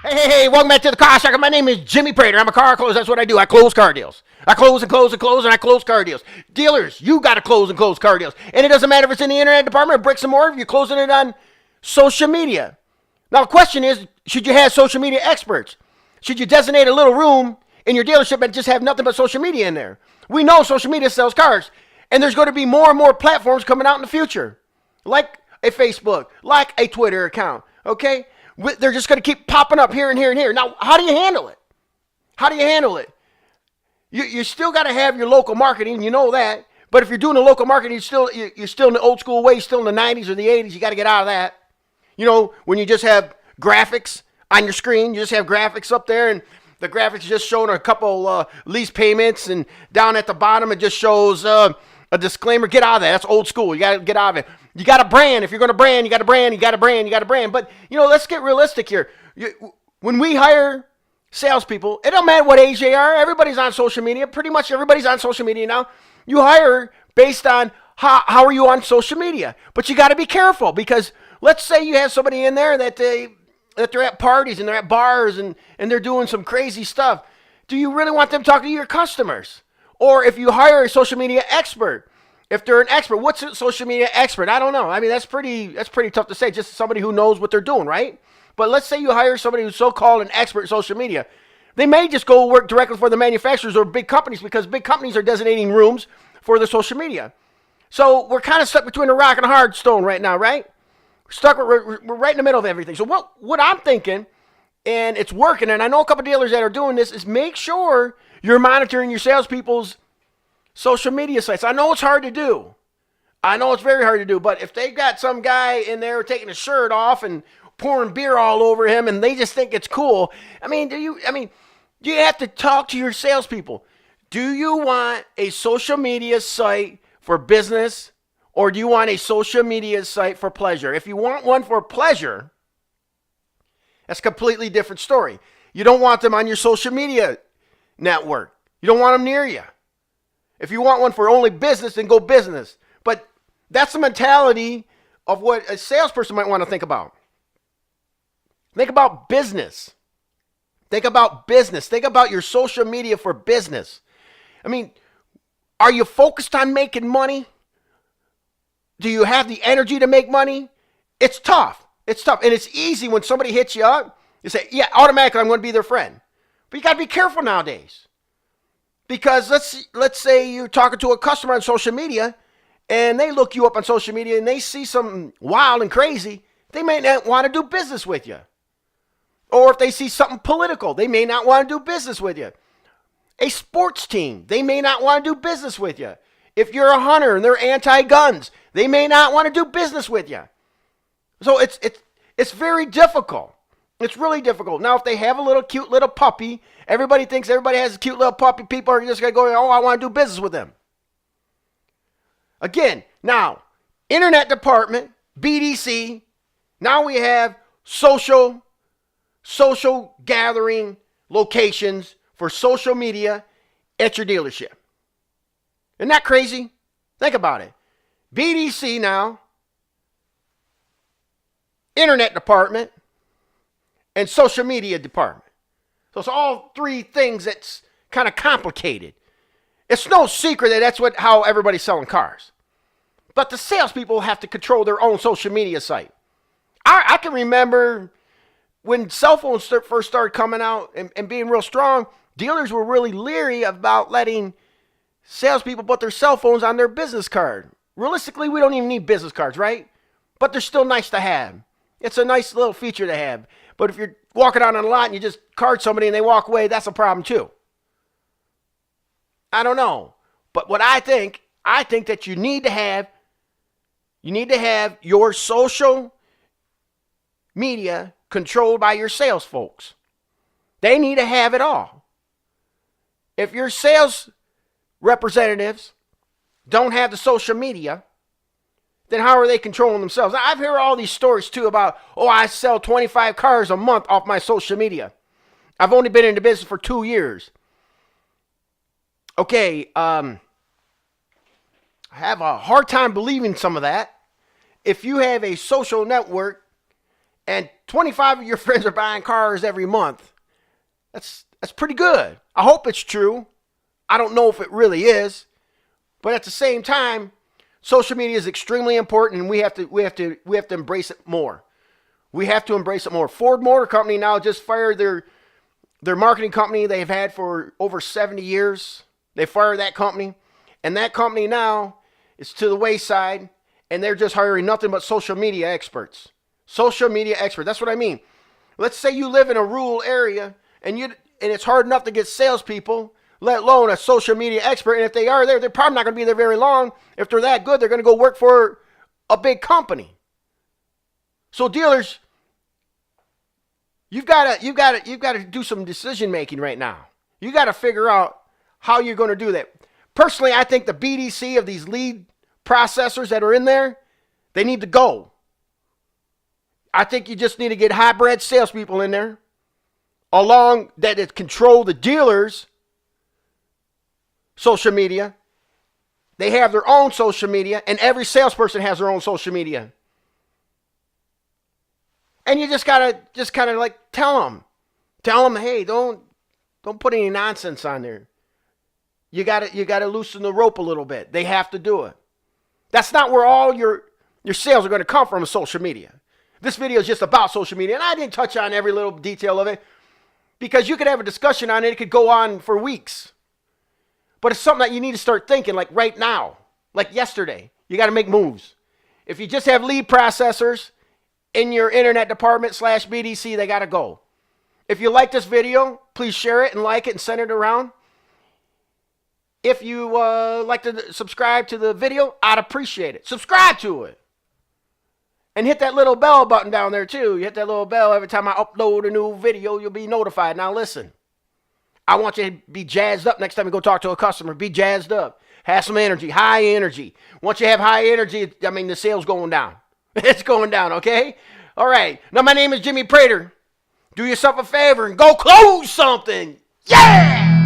Hey, welcome back to the Car Shack. My name is Jimmy Prater. I'm a car closer. That's what I do. I close car deals. I close and close and close, and I close car deals. Dealers, you got to close and close car deals. And it doesn't matter if it's in the internet department or bricks and mortar, if you're closing it on social media. Now, the question is, should you have social media experts? Should you designate a little room in your dealership and just have nothing but social media in there? We know social media sells cars, and there's going to be more and more platforms coming out in the future, like a Facebook, like a Twitter account, okay? They're just going to keep popping up here and here and here. Now, how do you handle it? How do you handle it? You still got to have your local marketing. You know that. But if you're doing the local marketing, you're still in the old school way, still in the 90s or the 80s. You got to get out of that. You know, when you just have graphics on your screen, you just have graphics up there, and the graphics just showing a couple lease payments, and down at the bottom it just shows a disclaimer. Get out of that. That's old school. You got to get out of it. You got to brand. If you're going to brand, you got to brand, you got to brand, you got to brand. But, you know, let's get realistic here. When we hire salespeople, it don't matter what age they are. Everybody's on social media. Pretty much everybody's on social media now. You hire based on how are you on social media. But you got to be careful, because let's say you have somebody in there that they're at parties and they're at bars and they're doing some crazy stuff. Do you really want them talking to your customers? Or if you hire a social media expert, if they're an expert, what's a social media expert? I don't know. I mean, that's pretty tough to say. Just somebody who knows what they're doing, right? But let's say you hire somebody who's so-called an expert in social media. They may just go work directly for the manufacturers or big companies, because big companies are designating rooms for the social media. So we're kind of stuck between a rock and a hard stone right now, right? We're right in the middle of everything. So what I'm thinking, and it's working, and I know a couple dealers that are doing this, is make sure you're monitoring your salespeople's social media sites. I know it's hard to do. I know it's very hard to do, but if they got some guy in there taking his shirt off and pouring beer all over him and they just think it's cool, you have to talk to your salespeople. Do you want a social media site for business, or do you want a social media site for pleasure? If you want one for pleasure, that's a completely different story. You don't want them on your social media network. You don't want them near you. If you want one for only business, then go business. But that's the mentality of what a salesperson might want to think about. Think about business. Think about business. Think about your social media for business. I mean, are you focused on making money? Do you have the energy to make money? It's tough. It's tough. And it's easy when somebody hits you up. You say, yeah, automatically I'm going to be their friend. But you got to be careful nowadays. Because let's say you're talking to a customer on social media, and they look you up on social media and they see something wild and crazy, they may not want to do business with you. Or if they see something political, they may not want to do business with you. A sports team, they may not want to do business with you. If you're a hunter and they're anti-guns, they may not want to do business with you. So it's very difficult. It's really difficult. Now, if they have a cute little puppy, everybody thinks everybody has a cute little puppy. People are just going to go, oh, I want to do business with them. Again, now, internet department, BDC, now we have social gathering locations for social media at your dealership. Isn't that crazy? Think about it. BDC now, internet department, and social media department. So it's all three things that's kind of complicated. It's no secret that that's how everybody's selling cars. But the salespeople have to control their own social media site. I can remember when cell phones first started coming out and being real strong, dealers were really leery about letting salespeople put their cell phones on their business card. Realistically, we don't even need business cards, right? But they're still nice to have. It's a nice little feature to have. But if you're walking out on a lot and you just card somebody and they walk away, that's a problem too. I don't know. But what I think that you need to have your social media controlled by your sales folks. They need to have it all. If your sales representatives don't have the social media, then how are they controlling themselves? I've heard all these stories too about, I sell 25 cars a month off my social media. I've only been in the business for 2 years. Okay, I have a hard time believing some of that. If you have a social network and 25 of your friends are buying cars every month, that's pretty good. I hope it's true. I don't know if it really is, but at the same time, social media is extremely important, and we have to embrace it more. We have to embrace it more. Ford Motor Company now just fired their marketing company they've had for over 70 years. They fired that company, and that company now is to the wayside, and they're just hiring nothing but social media experts. Social media experts. That's what I mean. Let's say you live in a rural area, and it's hard enough to get salespeople, let alone a social media expert. And if they are there, they're probably not going to be there very long. If they're that good, they're going to go work for a big company. So dealers, you've got to do some decision making right now. You got to figure out how you're going to do that. Personally, I think the BDC of these lead processors that are in there, they need to go. I think you just need to get hybrid salespeople in there, along that control the dealers' social media. They have their own social media, and every salesperson has their own social media. And you just gotta kind of like tell them, hey, don't put any nonsense on there. You gotta loosen the rope a little bit. They have to do it. That's not where all your sales are going to come from, is social media. This video is just about social media, and I didn't touch on every little detail of it because you could have a discussion on it. It could go on for weeks. But it's something that you need to start thinking like right now, like yesterday. You got to make moves. If you just have lead processors in your internet department / BDC, they got to go. If you like this video, please share it and like it and send it around. If you like to subscribe to the video, I'd appreciate it. Subscribe to it. And hit that little bell button down there too. You hit that little bell every time I upload a new video, you'll be notified. Now listen, I want you to be jazzed up next time you go talk to a customer. Be jazzed up. Have some energy, high energy. Once you have high energy, the sales going down. It's going down, okay? All right. Now my name is Jimmy Prater. Do yourself a favor and go close something. Yeah!